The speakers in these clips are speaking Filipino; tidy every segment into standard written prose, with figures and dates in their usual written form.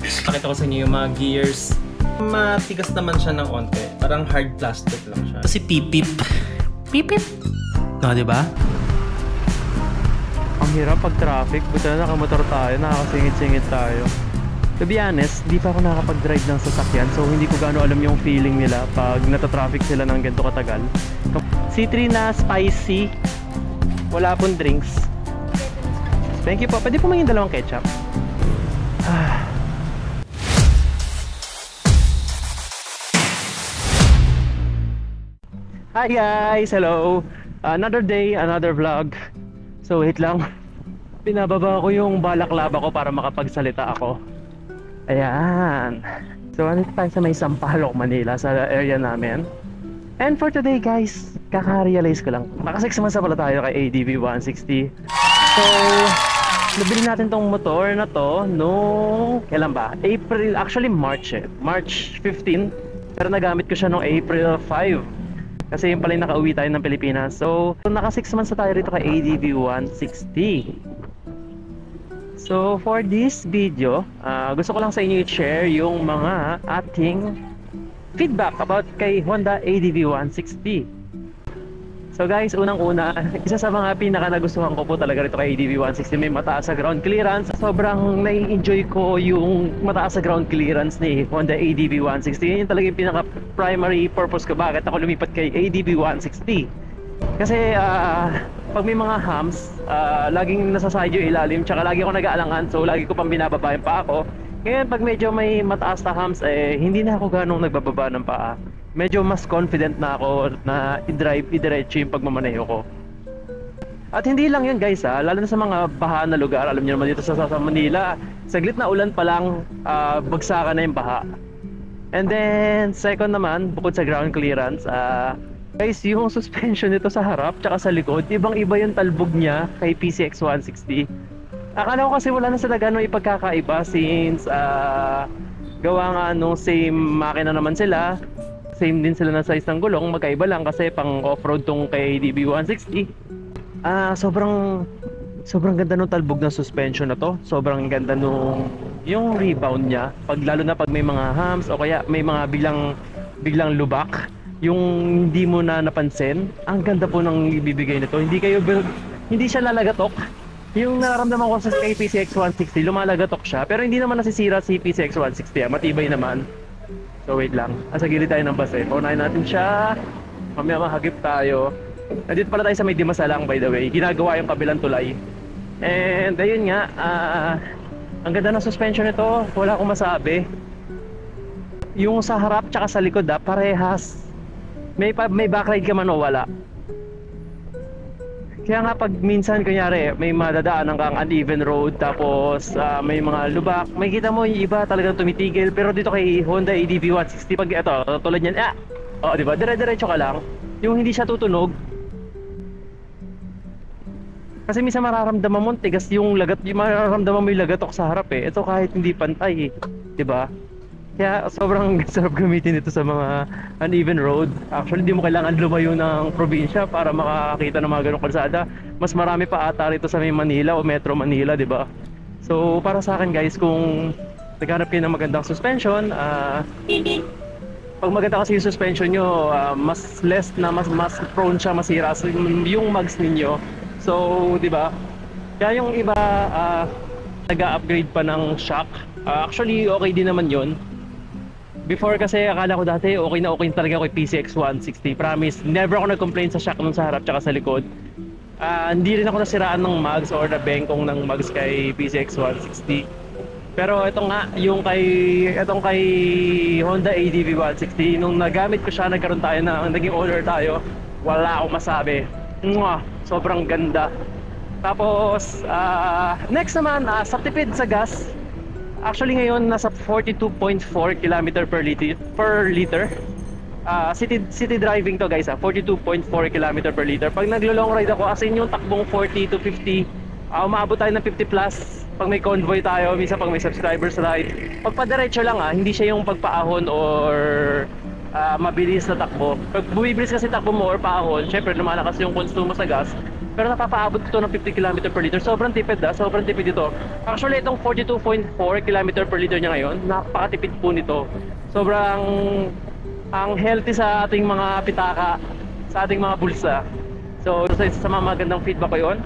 Pakita ko sa inyo yung mga gears. Matigas naman siya ng onte. Parang hard plastic lang siya. Kasi pipip. Pipip. No, diba? Ang hirap pag traffic. Buta na nakamotor tayo, nakakasingit-singit tayo. To be honest, di pa ako nakakapag-drive ng sasakyan, so hindi ko gaano alam yung feeling nila pag nata-traffic sila ng ganito katagal. C3 na spicy. Wala pong drinks. Thank you po. Pwede po maging dalawang ketchup. Hi guys! Hello! Another day, another vlog. So wait lang. Pinababa ko yung balaklava ko para makapagsalita ako. Ayan. So andito tayo sa may Sampaloc, Manila, sa area namin. And for today guys, kaka-realize ko lang, naka 6 months na pala tayo kay ADV 160. So nabili natin tong motor na to nung kailan ba? April, actually March March 15. Pero nagamit ko siya nung April 5. Kasi yung pala yung nakauwi tayo ng Pilipinas. So naka 6 months na tayo rito kay ADV 160. So for this video, gusto ko lang sa inyo i-share yung mga ating feedback about kay Honda ADV 160. So guys, unang-una, isa sa mga pinaka nagustuhan ko po talaga rito kay ADV 160, may mataas sa ground clearance. Sobrang nai-enjoy ko yung mataas sa ground clearance ni Honda ADV 160. Yun yung talaga yung pinaka primary purpose ko bakit ako lumipat kay ADV 160. Kasi pag may mga humps, laging nasa side yung ilalim, tsaka lagi ako nag-aalangan, so lagi ko pang binababa yung paa ko. Ngayon pag medyo may mataas na humps, hindi na ako ganong nagbababa ng paa. Medyo mas confident na ako na i-drive, i-diretso yung pagmamaneho ko. At hindi lang yun guys lalo na sa mga baha na lugar. Alam niyo naman dito sa Manila, saglit na ulan pa lang, bagsakan na yung baha. And then second naman, bukod sa ground clearance, guys, yung suspension nito sa harap tsaka sa likod, ibang-iba yung talbog niya kay PCX 160. Akala ko kasi wala na sila gano'ng ipagkakaiba since gawa nga nung same makina naman sila. Same din sila na size ng gulong, magkaiba lang kasi pang off-road tong kay DB 160. Sobrang ganda nung talbog ng suspension na to. Sobrang ganda nung yung rebound niya. Lalo na pag may mga humps o kaya may mga biglang lubak, yung hindi mo na napansin, ang ganda po ng ibibigay nito. Hindi siya lalagatok. Yung nararamdaman ko sa PCX 160, lumalagatok siya, pero hindi naman nasisira si PCX 160, matibay naman. So wait lang, sa gilid tayo ng bus Paunahin natin siya, mamaya mahagip tayo. Nandito pala tayo sa may Dimasalang by the way, ginagawa yung kabilang tulay. And ayun nga, ang ganda ng suspension nito, wala akong masabi. Yung sa harap tsaka sa likod parehas. May backride ka man o wala. Kaya nga pag minsan kunyari may madadaanan kang uneven road tapos may mga lubak, makikita mo yung iba talagang tumitigil. Pero dito kay Honda ADV 160 pag ito tulad yan, di ba, dire-diretso ka lang, yung hindi siya tutunog. Kasi minsan mararamdaman mo tigas yung mararamdaman mo yung lagatok sa harap ito kahit hindi pantay di ba? Kaya sobrang sarap gamitin ito sa mga uneven road. Actually, di mo kailangan lumayo ng probinsya para makakita ng mga ganong kalsada. Mas marami pa ata rito sa may Manila o Metro Manila, di ba? So, para sa akin guys, kung naghanap kayo ng magandang suspension, pag maganda kasi yung suspension nyo, mas prone siya masira yung mags ninyo. So, di ba? Kaya yung iba, nag-upgrade pa ng shock. Actually, okay din naman yun. Before kasi akala ko dati okay talaga ako kay PCX 160. Promise, never ako nag-complain sa shock nung sa harap tsaka sa likod. Hindi rin ako nasiraan ng mags or nabengkong ng mags kay PCX 160. Pero ito nga, itong kay Honda ADV 160, nung nagamit ko siya, nagkaroon tayo naging owner tayo, wala akong masabi. Sobrang ganda. Tapos, next naman, sa tipid sa gas. Actually ngayon nasa 42.4 km per liter. City driving to guys 42.4 km per liter. Pag naglo-long ride ako, as in yung takbong 40 to 50, umaabot tayo ng 50 plus. Pag may convoy tayo, minsan pag may subscribers ride. Pag padiretso lang hindi siya yung pagpaahon or mabilis na takbo. Pag bumibilis kasi takbo mo or paahon, syempre lumalakas yung konsumo sa gas. Pero napapaabot ko to ng 50 km per liter. Sobrang tipid sobrang tipid ito. Actually itong 42.4 km per liter niya ngayon, napakatipid po nito. Sobrang ang healthy sa ating mga pitaka, sa ating mga bulsa. So isa sa mga magandang feedback ko yun.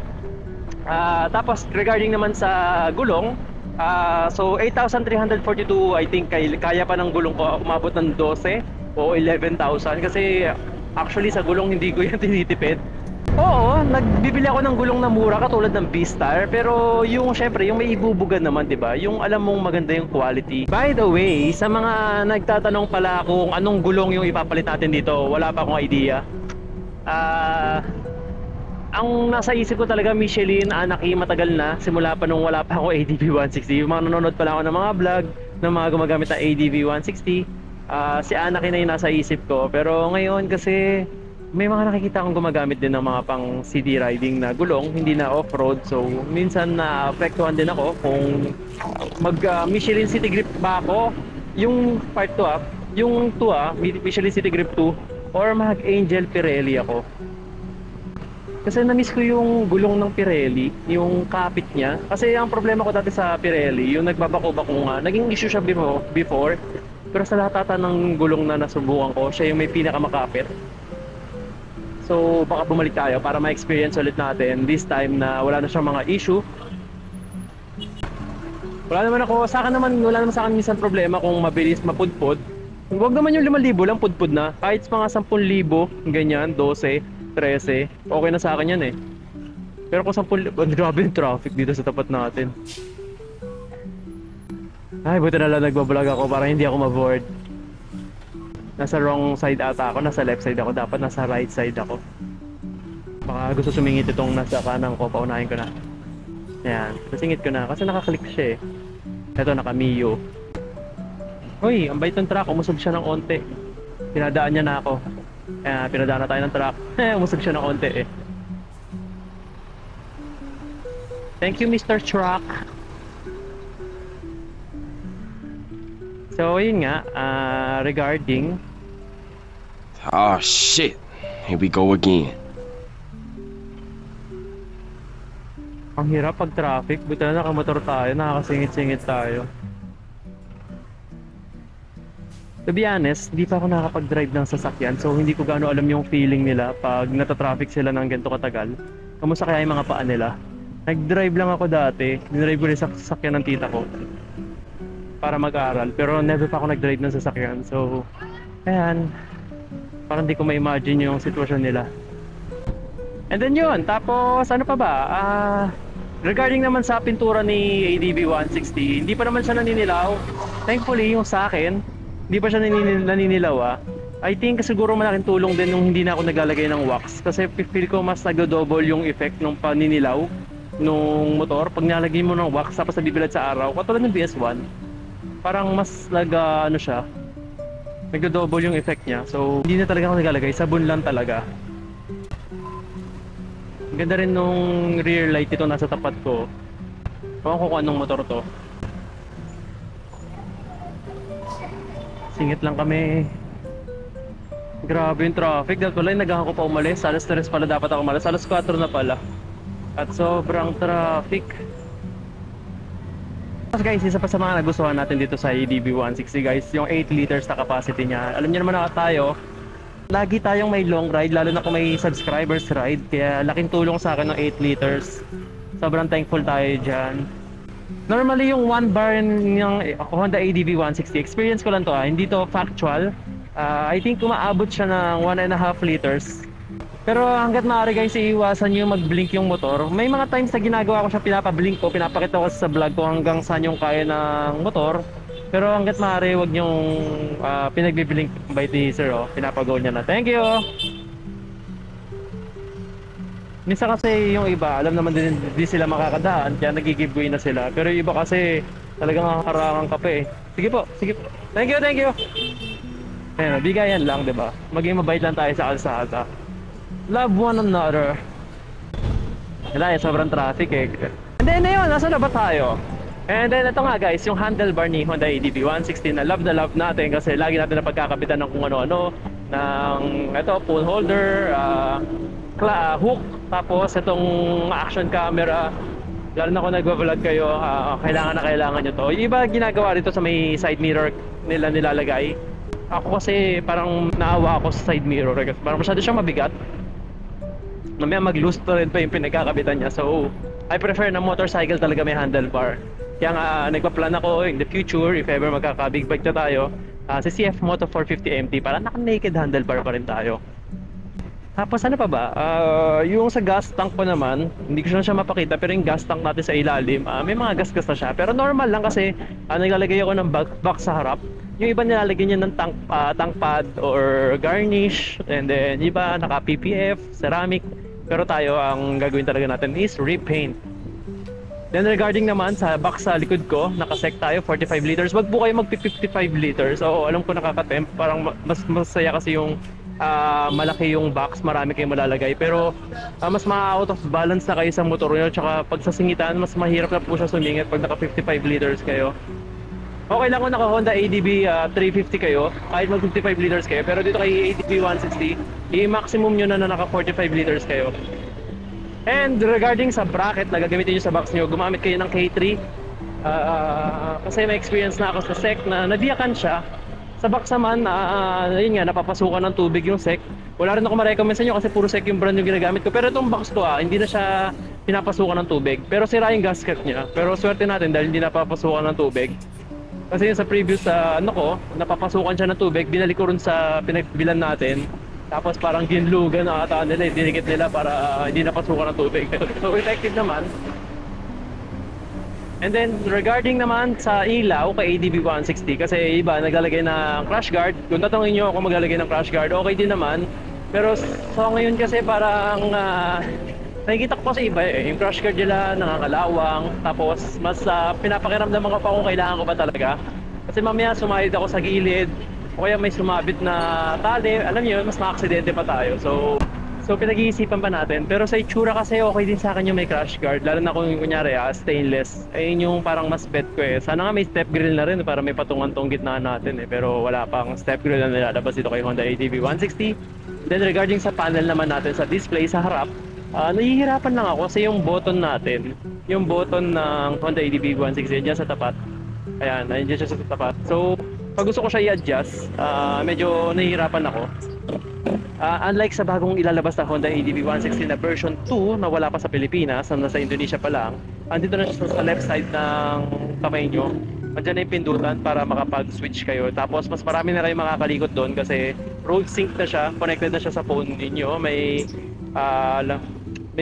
Tapos regarding naman sa gulong, so 8,342 I think kaya pa ng gulong ko umabot ng 12 o 11,000 kasi actually sa gulong hindi ko yan tinitipid. Oo, nagbibili ako ng gulong na mura katulad ng B-Star, pero yung syempre yung may ibubugan naman, 'di ba? Yung alam mong maganda yung quality. By the way, sa mga nagtatanong pala kung anong gulong yung ipapalit natin dito, wala pa akong idea. Ang nasa isip ko talaga Michelin, Anaki, matagal na, simula pa nung wala pa ako ADV 160. Yung mga nanonood pa lang ako ng mga vlog ng mga gumagamit ng ADV 160. Si Anaki na yung nasa isip ko, pero ngayon kasi may mga nakikita akong gumagamit din ng mga pang CD riding na gulong, hindi na off-road. So minsan naapektuhan din ako kung mag Michelin City Grip ba ako, yung part 2 yung 2 Michelin City Grip 2, or mag Angel Pirelli ako. Kasi na-miss ko yung gulong ng Pirelli, yung kapit niya. Kasi ang problema ko dati sa Pirelli, yung nagbabako-bako nga, naging issue siya before. Pero sa lahat ata ng gulong na nasubukan ko, siya yung may pinakamakapit. So baka bumalik tayo para ma-experience ulit natin this time na wala na siyang mga issue. Wala naman sa akin minsan problema kung mabilis mapudpud. Huwag naman yung 5,000 lang pudpud na. Kahit mga 10,000, ganyan, 12, 13, okay na sa akin yan eh. Pero kung 10,000, grabe yung traffic dito sa tapat natin. Ay, buti na lang nagbablog ako para hindi ako ma-board. Nasa wrong side ata ako, nasa left side ako, dapat nasa right side ako. Baka gusto sumingit itong nasa kanan ko, paunahin ko na. Ayan, nasingit ko na kasi nakaklik siya eh. Ito, naka-Mio. Hoy, ang bait ng truck, umusog siya ng onte. Pinadaan niya na ako. Ayan, pinadaan na tayo ng truck. Umusog siya ng onte eh. Thank you, Mr. Truck. So, yun nga, regarding... Oh shit, here we go again. Ang hirap pag traffic, buti na nakamotor tayo, nakakasingit-singit tayo. To be honest, hindi pa ako nakakapag-drive ng sasakyan, so hindi ko gaano alam yung feeling nila pag natatraffic sila ng ganito katagal. Kamusta kaya yung mga paa nila? Nag-drive lang ako dati, dinrive ko rin sa sasakyan ng tita ko para mag-aral, pero never pa ako nag-drive ng sasakyan, so ayan, parang hindi ko ma-imagine yung sitwasyon nila. And then yun, tapos ano pa ba? Regarding naman sa pintura ni ADV 160, hindi pa naman siya naninilaw. Thankfully yung sa akin, hindi pa siya naninilaw. I think siguro malaking tulong din nung hindi na ako naglalagay ng wax, kasi feel ko mas nag-double yung effect ng paninilaw nung motor. Pag nalagay mo ng wax tapos nabibilad sa araw, katulad ng BS1, parang mas ano siya, nagdo-double yung effect niya. So hindi na talaga ako naglalagay, sabon lang talaga. Ganda rin nung rear light ito nasa tapat ko. Ewan ko kung anong motor to. Singit lang kami. Grabe yung traffic. Dahil pala nagahan ko pa umalis. Alas 3 pala dapat ako umalis. Alas 4 na pala. At sobrang traffic. Guys, isa pa sa mga nagustuhan natin dito sa ADV 160 guys, yung 8 liters na capacity niya. Alam niyo naman na tayo, lagi tayong may long ride, lalo na kung may subscribers ride. Kaya laking tulong sa akin ng 8 liters. Sobrang thankful tayo dyan. Normally yung 1 bar ng Honda ADV 160, experience ko lang to hindi to factual. I think umaabot siya ng 1.5 liters. Pero hanggat maaari guys, iiwasan nyo mag-blink yung motor. May mga times na ginagawa ko siya, pinapablink ko, pinapakita ko sa vlog ko hanggang saan yung kaya ng motor. Pero hanggat maaari, wag nyong pinagbiblink by the sir, pinapagaw niya na. Thank you! Minsan kasi yung iba, alam naman din di sila makakadaan, kaya nag-giveaway na sila. Pero yung iba kasi talagang harangan ka pa eh. Sige po, sige po. Thank you, thank you! Ayan, bigayan lang, diba? Maging mabait lang tayo sa kalsada. Love one another. Wala, sobrang traffic eh. And then ayun, nasa na ba tayo? And then ito nga guys, yung handlebar ni Honda ADV 160 na love natin kasi lagi natin na pagkakapitan ng kung ano-ano, ng ito, phone holder, hook, tapos itong action camera. Lalo na kung nagva-vlog kayo, kailangan na kailangan nyo to. Yung iba ginagawa dito sa may side mirror nila nilalagay. Ako kasi parang naawa ako sa side mirror kasi parang masyado siyang mabigat. Mamaya mag-loose to rin pa yung pinagkakabitan niya. So I prefer na motorcycle talaga may handlebar. Kaya nga nagpa-plan ako in the future, if ever magkaka-big bike na tayo, si CF Moto 450 MT, para naka-naked handlebar pa rin tayo. Tapos ano pa ba? Yung sa gas tank ko naman, hindi ko na siya mapakita, pero yung gas tank natin sa ilalim, may mga gas-gas na siya. Pero normal lang kasi naglalagay ako ng box sa harap. Yung iba nilalagay niya ng tank pad or garnish, and then yung iba naka PPF, ceramic. Pero tayo, ang gagawin talaga natin is repaint. Then regarding naman sa box sa likod ko, nakasek tayo 45 liters. Wag po kayo mag 55 liters. Oo, alam ko nakaka-tempt. Parang mas masaya kasi yung malaki yung box, marami kayong malalagay. Pero mas ma-out of balance na kayo sa motor nyo. Tsaka pag sa singitan, mas mahirap na po siya sumingit pag naka 55 liters kayo. Okay lang kung naka Honda ADB 350 kayo, kahit mag 55 liters kayo. Pero dito kay ADB 160, i-maximum nyo na naka 45 liters kayo. And regarding sa bracket na gagamitin nyo sa box nyo, gumamit kayo ng K3. Kasi may experience na ako sa SEC na nabiyakan siya. Sa box naman, yun nga, napapasukan ng tubig yung SEC. Wala rin ako ma-recommend sa inyo kasi puro SEC yung brand yung ginagamit ko. Pero itong box ko hindi na siya pinapasukan ng tubig. Pero sira yung gasket niya. Pero swerte natin dahil hindi napapasukan ng tubig. Kasi yung sa previous napapasukan siya ng tubig, binalik ko rin sa pinagbilan natin. Tapos parang ginlugan na ata nila, dinikit nila para hindi napasukan ng tubig. So effective naman. And then regarding naman sa ilaw kay ADB 160, kasi iba naglalagay ng crash guard. Kung tatanungin nyo ako maglalagay ng crash guard, okay din naman. Pero so ngayon kasi parang nakikita ko kasi iba yung crash guard nila nangangalawang. Tapos mas pinapakiramdaman ko pa kung kailangan ko ba talaga. Kasi mamaya sumahid ako sa gilid, o kaya may sumabit na tali, alam niyo, mas maka-aksidente pa tayo. So pinag-iisipan pa natin. Pero sa itsura kasi okay din sa akin yung may crash guard. Lalo na kung kunyari stainless. Ayun yung parang mas bet ko eh. Sana nga may step grill na rin para may patungan tong gitna natin eh. Pero wala pang step grill na nilalabas dito kay Honda ADB 160. Then regarding sa panel naman natin sa display sa harap, nahihirapan lang ako kasi yung button natin, yung button ng Honda ADB 160 dyan sa tapat. Ayan, nandiyan siya sa tapat. So pag gusto ko siya i-adjust, medyo nahihirapan ako. Unlike sa bagong ilalabas na Honda ADB 160 na version 2 na wala pa sa Pilipinas, na nasa Indonesia pa lang, andito na siya sa left side ng kamay nyo. Andiyan na yung pindutan para makapag-switch kayo. Tapos mas marami na kayong makakalikot doon kasi road sync na siya, connected na siya sa phone ninyo. May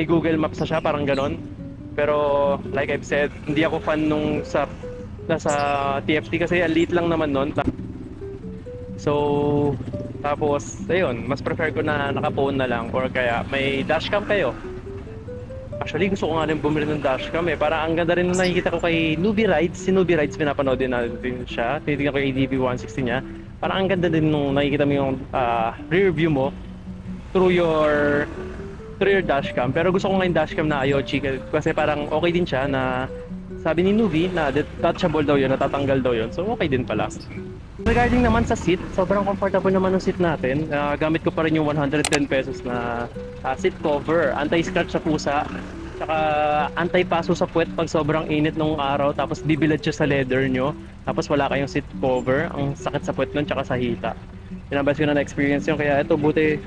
Google Maps na siya, parang ganon. Pero like I've said, hindi ako fan nung nasa TFT kasi ang liit lang naman nun. So tapos ayun, mas prefer ko na naka-phone na lang or kaya may dashcam kayo. Actually gusto ko nga rin bumili ng dashcam eh. Parang ang ganda rin na nakikita ko kay Newbie Rides. Si Newbie Rides pinapanood din natin siya. Tinitingnan ko yung ADB 160 niya. Parang ang ganda din nung nakikita mo yung rear view mo through your dashcam. Pero gusto ko nga yung dashcam na Ayochi kasi parang okay din siya na sabi ni Newbie na detachable daw yun, natatanggal daw yun. So okay din pala. Regarding naman sa seat, sobrang comfortable naman ng seat natin. Gamit ko pa rin yung 110 pesos na seat cover. Anti-scratch sa pusa. Tsaka anti-paso sa puwet pag sobrang init nung araw. Tapos bibilad siya sa leather nyo. Tapos wala kayong seat cover. Ang sakit sa puwet nun tsaka sa hita. Pinabas ko na na-experience yun. Kaya ito buti,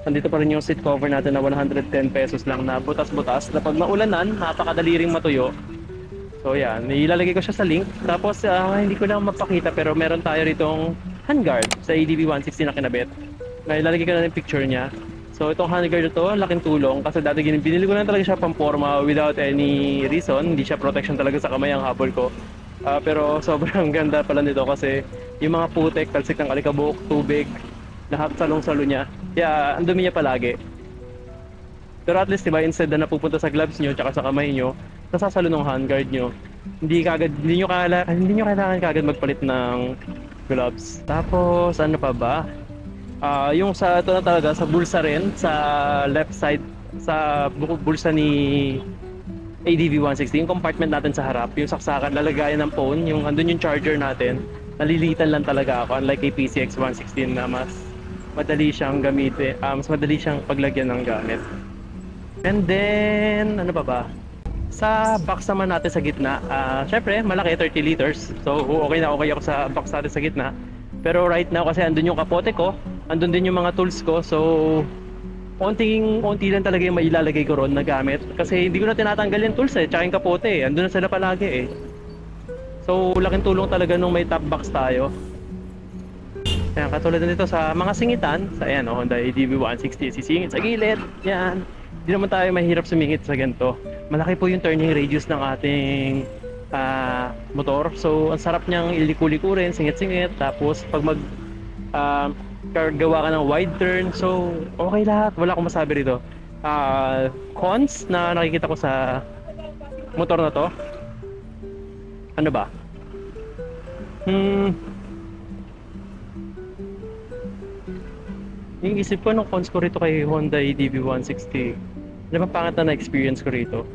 nandito pa rin yung seat cover natin na 110 pesos lang na butas-butas. Na pag maulanan, napakadali ring matuyo. So yan, ilalagay ko siya sa link. Tapos hindi ko lang mapakita pero meron tayo ritong handguard sa ADB 160 na kinabit. Ilalagay ko na yung picture niya. So itong handguard ito, laking tulong kasi dati binili ko lang talaga siya pamporma without any reason. Hindi siya protection talaga sa kamay ang habol ko. Pero sobrang ganda pala nito kasi yung mga putek, talsik ng alikabok, tubig, lahat salong-salo niya. Kaya ang dumi niya palagi. Pero at least diba, instead na napupunta sa gloves nyo tsaka sa kamay nyo, nasasalo ng handguard nyo. Hindi nyo kailangan kagad magpalit ng gloves. Tapos ano pa ba? Yung sa ito na talaga sa bulsa rin, sa left side, sa bulsa ni ADB 160, yung compartment natin sa harap, yung saksakan, lalagayan ng phone, yung andun yung charger natin, nalilitan lang talaga ako, unlike kay PCX 116 na mas madali siyang gamitin, mas madali siyang paglagyan ng gamit. And then, ano ba? Sa box naman natin sa gitna, syempre, malaki, 30 liters. So, okay na okay ako sa box natin sa gitna. Pero right now, kasi andun yung kapote ko, andun din yung mga tools ko. So, onti lang talaga yung mailalagay ko ron na gamit. Kasi hindi ko na tinatanggal yung tools tsaka yung kapote andun na sila palagi So, laking tulong talaga nung may top box tayo. Yan, katulad nito sa mga singitan, sa ayan, Honda ADV 160, sisingit sa gilid, yan. Hindi naman tayo mahirap sumingit sa ganito. Malaki po yung turning radius ng ating motor. So, ang sarap niyang iliku-liku rin, singit-singit. Tapos, pag gawa ka ng wide turn, so, okay lahat. Wala akong masabi rito. Cons na nakikita ko sa motor na to, ano ba? Yung isip ko nung cons ko rito kay Honda ADV 160, ano ba pangat na experience ko rito?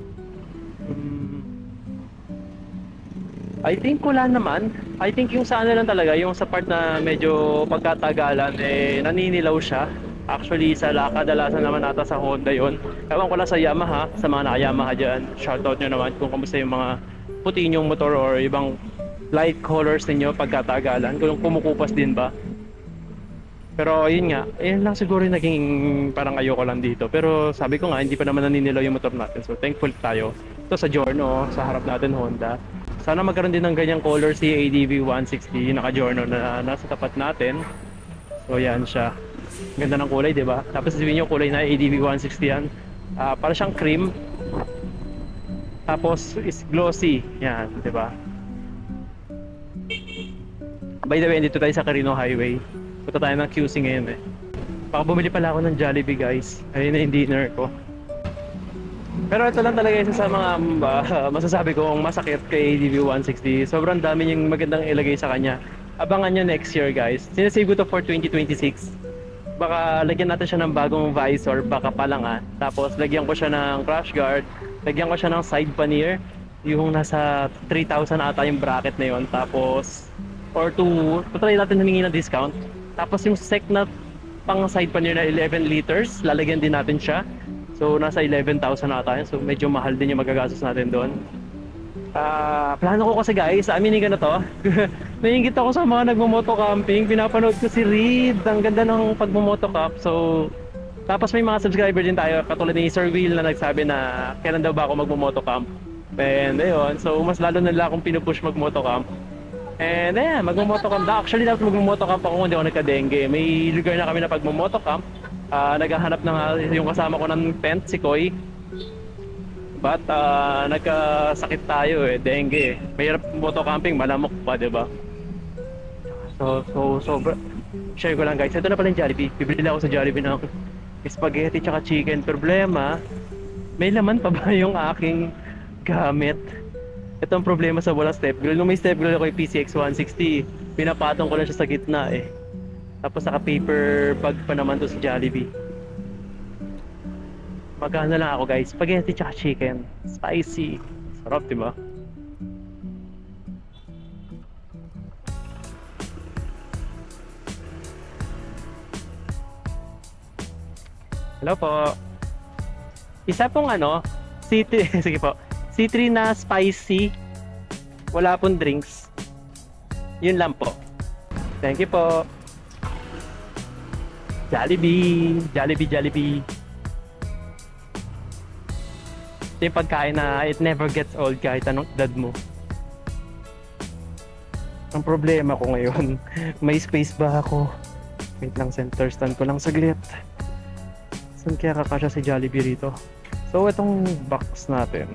I think wala naman. I think yung sa ano lang talaga, yung sa part na medyo pagkatagalan, naninilaw siya. Actually, sa kadalasan naman ata sa Honda yon. Ewan ko lang sa Yamaha, sa mga naka-Yamaha dyan. Shoutout nyo naman kung kamusta yung mga puti yung motor or ibang light colors ninyo pagkatagalan. Kung kumukupas din ba. Pero yun nga, yun lang siguro yung naging parang ayoko lang dito. Pero sabi ko nga, hindi pa naman naninilaw yung motor natin. So thankful tayo. Ito sa Giorno, sa harap natin Honda. Sana magkaroon din ng ganyang color si ADV 160, naka-Giorno na nasa tapat natin. So yan siya. Ganda ng kulay, 'di ba? Tapos sabihin niyo kulay na ADV 160 yan. Para siyang cream. Tapos is glossy. Yan, 'di ba? By the way, dito tayo sa Carino Highway. Punta tayo ng QC ngayon Baka bumili pala ako ng Jollibee, guys. Ayun na yung dinner ko. Pero ito lang talaga isa sa mga masasabi kong masakit kay ADV 160. Sobrang dami niyang magandang ilagay sa kanya. Abangan nyo next year, guys. Sinasave ko to for 2026. Baka lagyan natin siya ng bagong visor, baka pa lang Tapos lagyan ko siya ng crash guard. Lagyan ko siya ng side pannier. Yung nasa 3,000 ata yung bracket na yon. Tapos, or try natin humingi ng discount. Tapos yung sec na pang side pannier na 11 liters, lalagyan din natin siya. So nasa 11,000 ata yun. So medyo mahal din yung magagastos natin doon. Plano ko kasi, guys, aminin ko na to. Naiingit ako sa mga nagmo-moto camping. Pinapanood ko si Reed. Ang ganda ng pagmo-motocamp. So tapos may mga subscriber din tayo, katulad ni Sir Will na nagsabi na kailan daw ba ako magmo-motocamp. And ayun, so mas lalo na nila akong pinupush mag-motocamp. And ayan, magmo-motocamp na. Actually, dapat magmo-motocamp ako kung hindi ako nagka-dengue. May lugar na kami na pag motocamp. Naghahanap na nga yung kasama ko ng tent, si Koy. But nagkasakit tayo dengue Mahirap motocamping, malamok pa, diba? So share ko lang, guys. Ito na pala yung Jollibee. Bibili ako sa Jollibee ng spaghetti tsaka chicken. Problema, may laman pa ba yung aking gamit? Ito ang problema sa walang step grill. Nung may step grill ako yung PCX 160, pinapatong ko lang siya sa gitna Tapos naka paper bag pa naman to sa Jollibee. Magkano lang ako, guys? Spaghetti tsaka chicken. Spicy. Sarap, diba? Hello po. Isa pong C3, sige po. C3 na spicy. Wala pong drinks. Yun lang po. Thank you po. Jollibee. Jollibee. Ito yung pagkain na it never gets old kahit anong edad mo. Ang problema ko ngayon, may space ba ako? Wait lang, center stand ko lang saglit. Saan kaya kakasya si Jollibee rito? So itong box natin,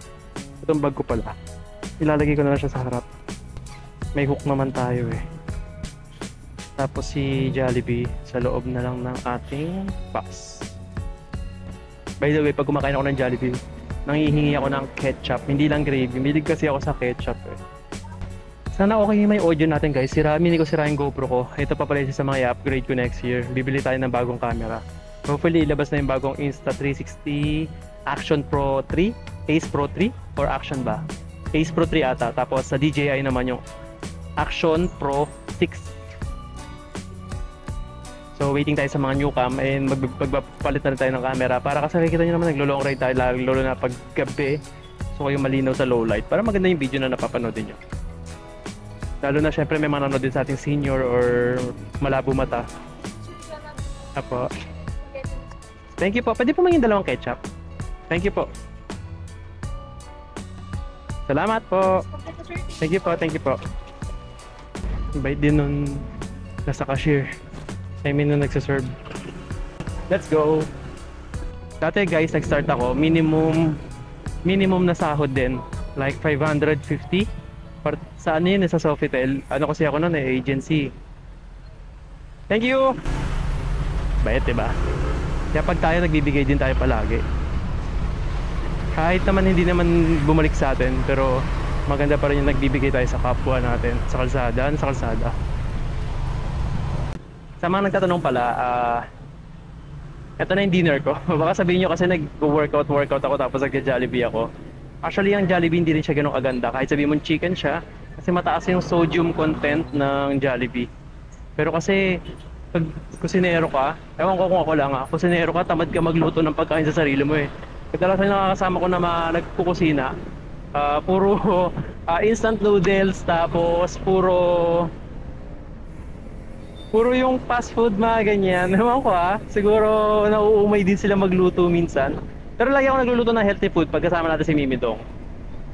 itong bag ko pala, ilalagay ko na lang siya sa harap. May hook naman tayo Tapos si Jollibee sa loob na lang ng ating box. By the way, pag kumakain ako ng Jollibee, nanghihingi ako ng ketchup, hindi lang gravy. Milig kasi ako sa ketchup Sana okay may audio natin, guys. Hindi ko sira yung GoPro ko. Ito pa pala isa sa mga i-upgrade ko next year. Bibili tayo ng bagong camera. Hopefully ilabas na yung bagong Insta360 Action Pro 3, Ace Pro 3 or Action ba? Ace Pro 3 ata. Tapos sa DJI naman yung Action Pro 6. So So waiting tayo sa mga new cam and magpapalit na rin tayo ng camera para kasi nakikita nyo naman naglo-long ride tayo lalo na pag gabi. So kayong malinaw sa low light para maganda yung video na napapanood nyo. Lalo na syempre may mga nanonood din sa ating senior or malabo mata. Apo. Thank you po. Pwede po maging dalawang ketchup. Thank you po. Salamat po. Thank you po, thank you po. Bait din nun nasa cashier. I mean nung nagsaserve. Let's go. Dati guys, nag-start ako. Minimum na sahod din. Like 550. Sa ano yun? Sa Sofitel. Ano kasi ako nun agency. Thank you! Bait diba? Kaya pag tayo nagbibigay din tayo palagi. Kahit naman hindi naman bumalik sa atin, pero maganda pa rin yung nagbibigay tayo sa kapwa natin, sa kalsada. Sa mga nagtatanong pala, ito na yung dinner ko. Baka sabihin nyo kasi nag-workout ako tapos nag-Jollibee ako. Actually, ang Jollibee hindi rin siya ganun kaganda. Kahit sabihin mo chicken siya, kasi mataas yung sodium content ng Jollibee. Pero kasi, pag kusinero ka, ewan ko kung ako lang kusinero ka, tamad ka magluto ng pagkain sa sarili mo eh. Kadalasan nakakasama ko na nagkukusina, puro instant noodles, tapos puro yung fast food mga ganyan. Ewan ko siguro nauumay din sila magluto minsan. Pero lagi ako nagluluto ng healthy food pagkasama natin si Mimidong.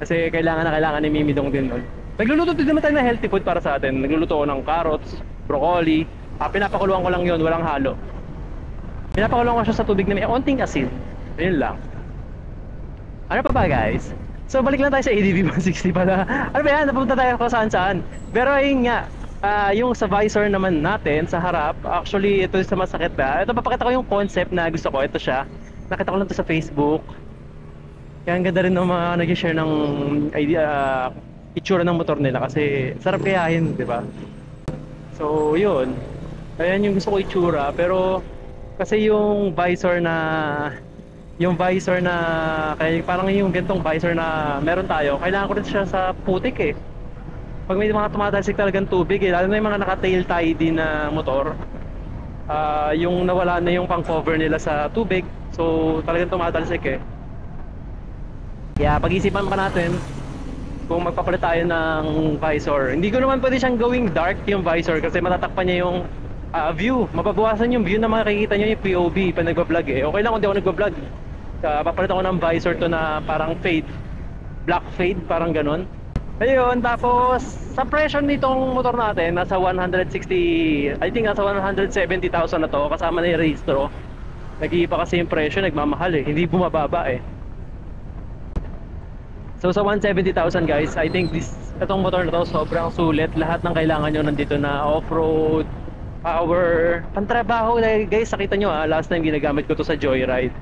Kasi kailangan ni Mimidong din nun. Nagluluto din naman tayo ng healthy food para sa atin. Nagluluto ako ng carrots, broccoli. Pinapakuluan ko lang yun, walang halo. Pinapakuluan ko siya sa tubig na may onting asin. Ayun lang. Ano pa ba guys? So balik lang tayo sa ADV 160 pala. Ano ba yan? Napunta tayo kung saan. Pero ayun nga, yung sa visor naman natin sa harap, actually ito sa masakit na. Ito papakita ko yung concept na gusto ko. Ito siya. Nakita ko lang to sa Facebook. Kaya ang ganda rin ng mga nag-share ng idea, itsura ng motor nila kasi sarap kayahin, di ba? So yun. Ayan yung gusto ko itsura, pero kasi yung visor na kaya parang yung gantong visor na meron tayo, kailangan ko rin siya sa putik eh. Pag may mga tumatalsik talagang tubig lalo na yung mga naka-tail tie din na motor, yung nawala na yung pang cover nila sa tubig, so talagang tumatalsik eh. Kaya pag-isipan pa natin kung magpapalit tayo ng visor. Hindi ko naman pwede siyang gawing dark yung visor kasi matatakpan niya yung view. Mababawasan yung view na makikita nyo yung POV pag nagbablog eh. Okay lang kung di ako nagbablog. Papalit ako ng visor to na parang fade, black fade, parang ganun. Ayun, tapos sa presyo nitong motor natin nasa 160, I think nasa 170,000 na to kasama na yung registro. Nag-iiba kasi yung presyo, nagmamahal eh, hindi bumababa eh. So sa 170,000 guys, I think itong motor na to sobrang sulit. Lahat ng kailangan nyo nandito na off-road, power, pantrabaho guys. Nakita nyo last time ginagamit ko to sa Joyride.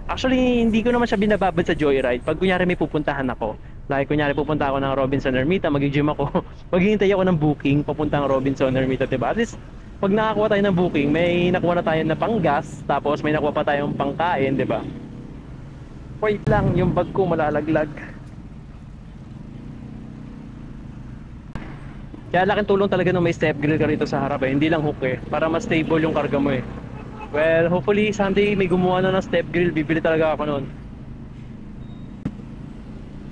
Actually, hindi ko naman siya binababad sa Joyride. Pag kunyari may pupuntahan ako, like kunyari pupunta ako ng Robinson Ermita, mag-gym ako, maghihintay ako ng booking papuntang Robinson Ermita, diba? At least, pag nakakuha tayo ng booking, may nakuha na tayo na panggas, tapos may nakuha pa tayong pangkain, diba? Wait lang, yung bag ko malalaglag. Kaya laking tulong talaga nung may step grill ka rito sa harap eh. Hindi lang hook eh, para mas stable yung karga mo eh. Well, hopefully someday may gumawa na ng step grill, bibili talaga ako nun.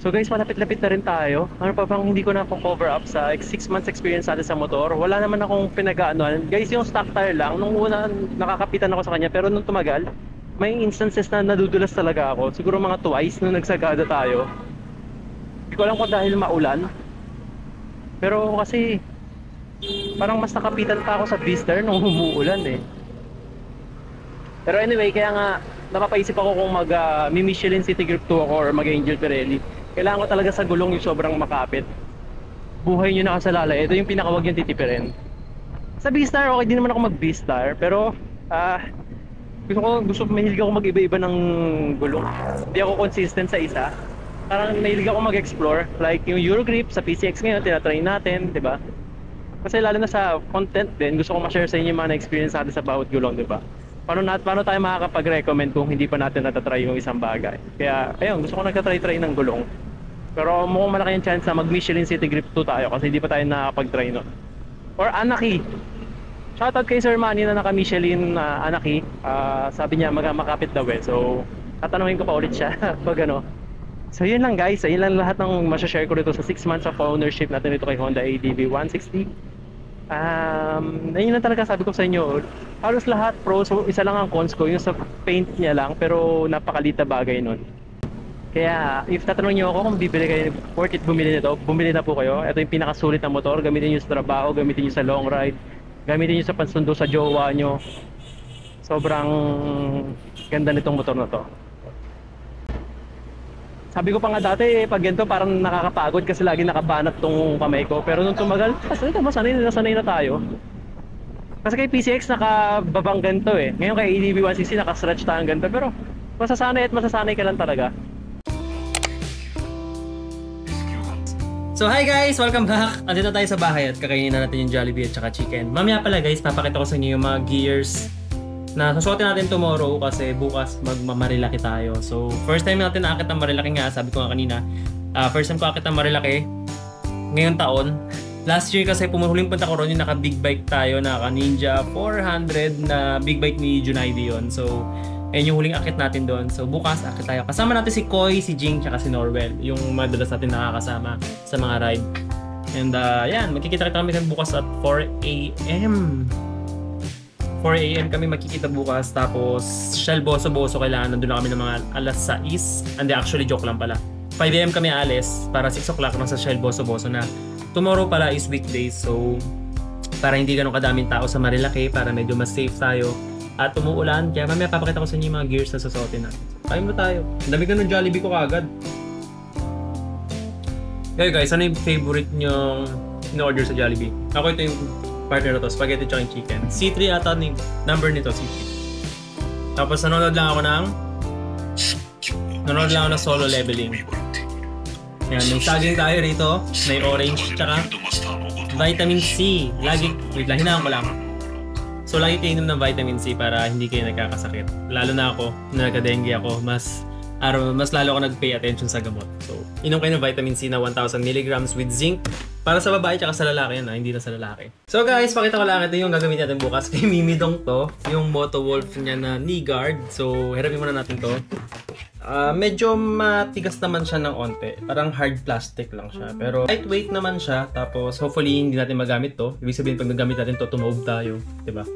So guys, malapit-lapit na rin tayo. Ano pa bang hindi ko na cover up sa 6 months experience natin sa motor. Wala naman akong pinag-aanoan. Guys, yung stock tire lang, nung una nakakapitan ako sa kanya, pero nung tumagal, may instances na nadudulas talaga ako. Siguro mga twice nung nagsagada tayo. Hindi ko alam kung dahil maulan. Pero kasi parang mas nakapitan pa ako sa Vista nung humuulan eh. Pero anyway, kaya nga napapaisip ako kung Michelin City Grip 2 ako or mag-Angel Pirelli. Kailangan ko talaga sa gulong yung sobrang makapit. Buhay nyo nakasalalay. Ito yung pinakawag yung titipirin. Sa V-Star, okay din naman ako mag-V-Star. Pero mahilig ako mag-iba-iba ng gulong. Hindi ako consistent sa isa. Parang mahilig ako mag-explore. Like yung Eurogrip sa PCX ngayon, tinatry natin, di ba? Kasi lalo na sa content din, gusto ko ma-share sa inyo yung mga experience natin sa bawat gulong, di ba? Paano tayo makakapag-recommend kung hindi pa natin natatry yung isang bagay? Kaya, ayun, gusto ko nagtatry-try ng gulong. Pero mukhang malaki yung chance na mag-Michelin City Grip 2 tayo kasi hindi pa tayo nakakapag-try nun. Or Anaki. Shoutout kay Sir Manny na naka-Michelin Anaki. Sabi niya makapit daw eh. So, tatanungin ko pa ulit siya pag ano. So, yun lang guys. Yun lang lahat ng masashare ko dito sa 6 months of ownership natin dito kay Honda ADV 160. Yun lang talaga sabi ko sa inyo. Halos lahat pro. So, isa lang ang cons ko. Yung sa paint niya lang. Pero napakalita bagay nun. Kaya, if tatanong niyo ako kung bibili kayo, worth it bumili nito, bumili na po kayo. Ito yung pinakasulit na motor. Gamitin niyo sa trabaho, gamitin niyo sa long ride, gamitin niyo sa pansundo sa jowa niyo. Sobrang ganda nitong motor na to. Sabi ko pa nga dati, pag ganito parang nakakapagod kasi lagi nakabanat tong kamay ko. Pero nung tumagal, nasanay na tayo. Kasi kay PCX nakababang ganito eh. Ngayon kay ADV 160 nakastretch tayo ganito. Pero masasanay ka lang talaga. So hi guys! Welcome back! Andito tayo sa bahay at kakainin na natin yung Jollibee at saka chicken. Mamaya pala guys, papakita ko sa inyo yung mga gears na susuotin natin tomorrow kasi bukas magmamarilaki tayo. So first time natin naakit ang Marilaki nga, sabi ko nga kanina. First time ko akit ang Marilaki ngayong taon. Last year kasi huling punta ko ron yung naka big bike tayo, naka Ninja 400 na big bike ni Junaidi yun. So ayun yung huling akit natin doon. So bukas akit tayo. Kasama natin si Koy, si Jing, tsaka si Norwell. Yung madalas natin nakakasama sa mga ride. And yan, magkikita kami bukas at 4 AM. 4 AM kami magkikita bukas. Tapos Shell Boso-Boso kailangan. Nandun na kami ng mga alas 6. Hindi, actually joke lang pala. 5 AM kami alis para 6 o'clock na sa Shell Boso-Boso na. Tomorrow pala is weekdays. So para hindi ganun kadaming tao sa Marilaki, para medyo mas safe tayo. At umuulan, kaya mamaya papakita ko sa inyo yung mga gears na susuotin natin. So, kain mo tayo. Ang dami ka ng Jollibee ko kagad. Okay guys, ano yung favorite nyong in-order sa Jollibee? Ako ito yung partner na to, spaghetti tsaka chicken. C3 ata yung number nito, C3. Tapos nanonood lang ako ng Solo Leveling. Ayan, may saging tayo rito. May orange tsaka vitamin C. Lagi, wait lang, hinaan ko lang. So lagi kayo inom ng vitamin C para hindi kayo nagkakasakit. Lalo na ako, nagka-dengue ako, mas lalo ako nag-pay attention sa gamot. So, inom kayo ng vitamin C na 1,000 mg with zinc para sa babae tsaka sa lalaki yan, hindi na sa lalaki. So guys, pakita ko lang ito yung gagawin natin bukas. Kay Mimidong to, yung Moto Wolf niya na knee guard. So, hirapin muna natin to. Medyo matigas naman siya ng onte. Parang hard plastic lang siya. Pero lightweight naman siya. Tapos hopefully hindi natin magamit to. Ibig sabihin pag nagamit natin to, tumove tayo. Diba?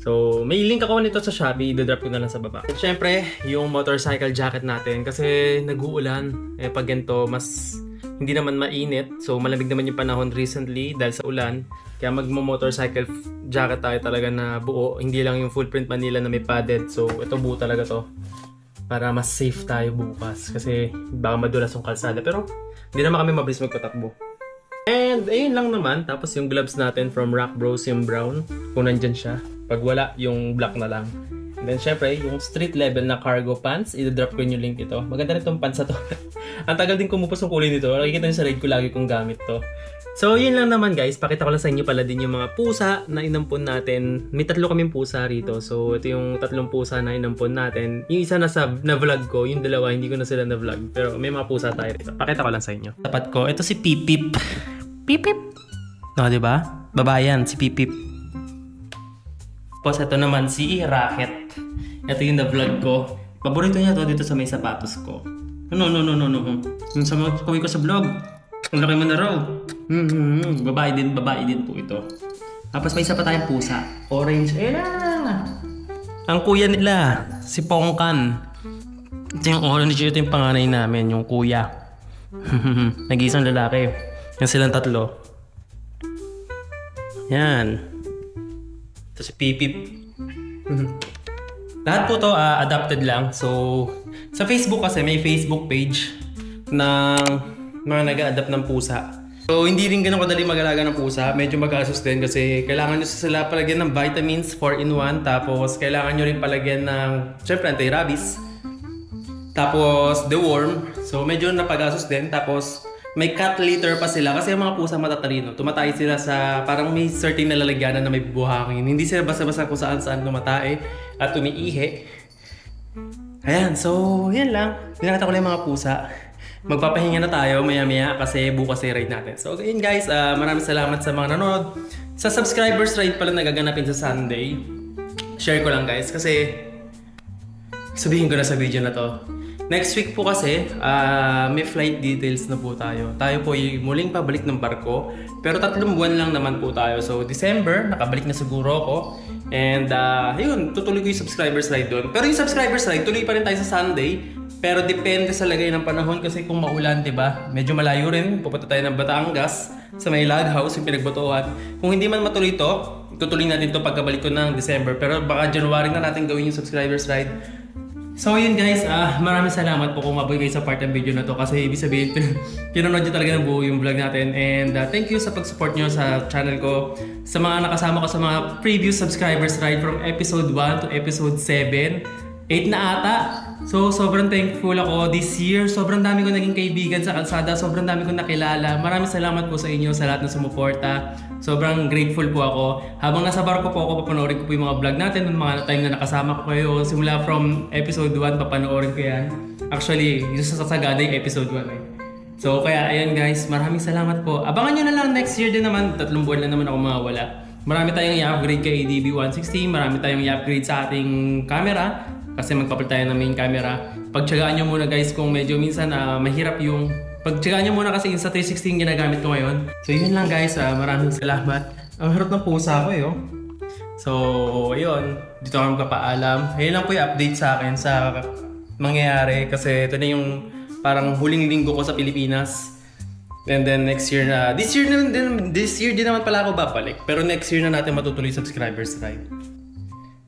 So may link ako nito sa Shopee. I-drop ko na lang sa baba. At syempre, yung motorcycle jacket natin. Kasi nag-uulan. Pag ganito, mas hindi naman mainit. So malamig naman yung panahon recently dahil sa ulan. Kaya magmo-motorcycle jacket tayo talaga na buo. Hindi lang yung full print Manila na may padded. So ito buo talaga to. Para mas safe tayo bukas kasi baka madulas yung kalsada, pero hindi naman kami mabilis magpatakbo. And ayun lang naman, tapos yung gloves natin from Rock Bros, yung brown, kung nandyan siya. Pag wala, yung black na lang. And then syempre, yung street level na cargo pants, i-drop ko yung link ito. Maganda rin itong pants na to. Ang tagal din kumupos yung kulay nito. Nakikita nyo sa ride ko lagi kong gamit to. So yun lang naman guys, pakita ko lang sa inyo pala din yung mga pusa na inampon natin. May 3 kaming pusa rito. So ito yung 3 pusa na inampon natin. Yung isa na vlog ko, yung 2 hindi ko na sila na vlog. Pero may mga pusa tayo rito. Pakita ko lang sa inyo. Tapat ko, ito si Pipip. Pipip! No, diba? Babayan, si Pipip. Tapos ito naman si Rocket. Ito yung na-vlog ko. Paborito niya to dito sa may sapatos ko. No. Yung sa mga kawin ko sa vlog. Ang laki mo na raw. Babae din po ito. Tapos may isa pa tayong pusa. Orange. Ang kuya nila, si Pongkan. Ito yung orange, ito yung panganay namin, yung kuya. Nag-iisang lalaki. Yan silang 3. Yan. Ito si Pipip. Lahat po to adapted lang. So, sa Facebook kasi may Facebook page na mga nag-a-adapt ng pusa. So, hindi rin ganun kadali mag-alaga ng pusa. Medyo mag-asos din kasi kailangan nyo sila palagyan ng vitamins 4-in-1. Tapos, kailangan nyo rin palagyan ng, syempre, anti-rabies. Tapos, deworm. So, medyo napag-asos din. Tapos, may cat litter pa sila kasi yung mga pusa matatalino. Tumatay sila sa, parang may certain na lalagyanan na may buhangin. Hindi sila basta-basta kung saan-saan tumatay at umiihi. Ayan, so, yan lang. Pinakita ko lang yung mga pusa. magpapahinga na tayo maya-maya kasi bukas ay ride natin. So ayun guys, maraming salamat sa mga nanonood. Sa subscribers ride pala nagaganapin sa Sunday. Share ko lang guys kasi sabihin ko na sa video na to. Next week po kasi, may flight details na po tayo. Tayo po ay muling pabalik ng barko. Pero 3 buwan lang naman po tayo. So December, nakabalik na siguro ako. And yun, tutuloy ko yung subscribers ride doon. Pero yung subscribers ride, tuloy pa rin tayo sa Sunday. Pero depende sa lagay ng panahon kasi kung maulan, diba? Medyo malayo rin. Pupunta tayo ng Batangas sa may log house, yung pinagbotohan. Kung hindi man matuloy to, tutuloy natin to pagkabalik ko ng December. Pero baka January na natin gawin yung subscribers ride. So yun guys, maraming salamat po kung mabigay sa part ng video na to kasi ibig sabihin pinanood nyo talaga ng buo yung vlog natin and thank you sa pag-support nyo sa channel ko, sa mga nakasama ko sa mga previous subscribers ride from episode 1 to episode 7, 8 na ata. So sobrang thankful ako this year, sobrang dami ko naging kaibigan sa kalsada, sobrang dami ko nakilala. Maraming salamat po sa inyo sa lahat ng sumuporta. Sobrang grateful po ako. Habang nasa barko po ako, papanoorin ko po yung mga vlog natin, yung mga time na nakasama ko kayo. Simula from episode 1, papanoorin ko yan. Actually, yung sa Sagada yung episode 1 eh. So kaya ayan guys, maraming salamat po. Abangan nyo na lang next year din naman, 3 buwan na naman ako mawawala. Marami tayong i-upgrade kay ADB160, marami tayong i-upgrade sa ating camera. Kasi magpapalit tayo ng main camera. Pagtsagaan nyo muna guys kung medyo minsan mahirap yung pagtsagaan nyo muna kasi Insta360 yung ginagamit ko ngayon. So yun lang guys, maraming salamat. Ang harap ng pusa ko eh oh. So ayun, dito ako magpapaalam. Ayun lang po yung update sa akin sa mangyayari kasi ito na yung parang huling linggo ko sa Pilipinas. And then next year na, this year din naman pala ako babalik. Pero next year na natin matutuloy subscribers ride.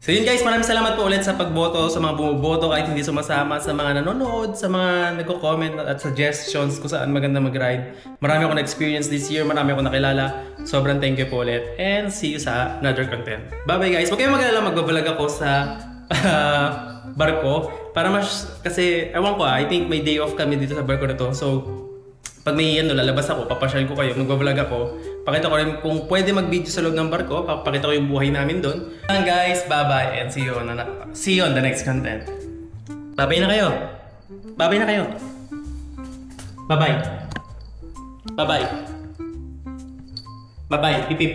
So yun guys, maraming salamat po ulit sa pagboto, sa mga bumuboto kahit hindi sumasama, sa mga nanonood, sa mga nagko-comment at suggestions kung saan maganda mag-ride. Marami akong na-experience this year, marami akong nakilala. Sobrang thank you po ulit and see you sa another content. Bye bye guys! Huwag kayong mag-alala, magbablog ako sa barko para kasi ewan ko I think may day off kami dito sa barko na to. So pag may lalabas ako, papasyal ko kayo, magbablog ako. Pakita ko rin kung pwede mag-video sa loob ng barko, papakita ko yung buhay namin doon. And guys, bye-bye and see you on the next content. Bye-bye na kayo. Bye-bye na kayo. Bye-bye. Bye-bye. Bye-bye. Pip-pip.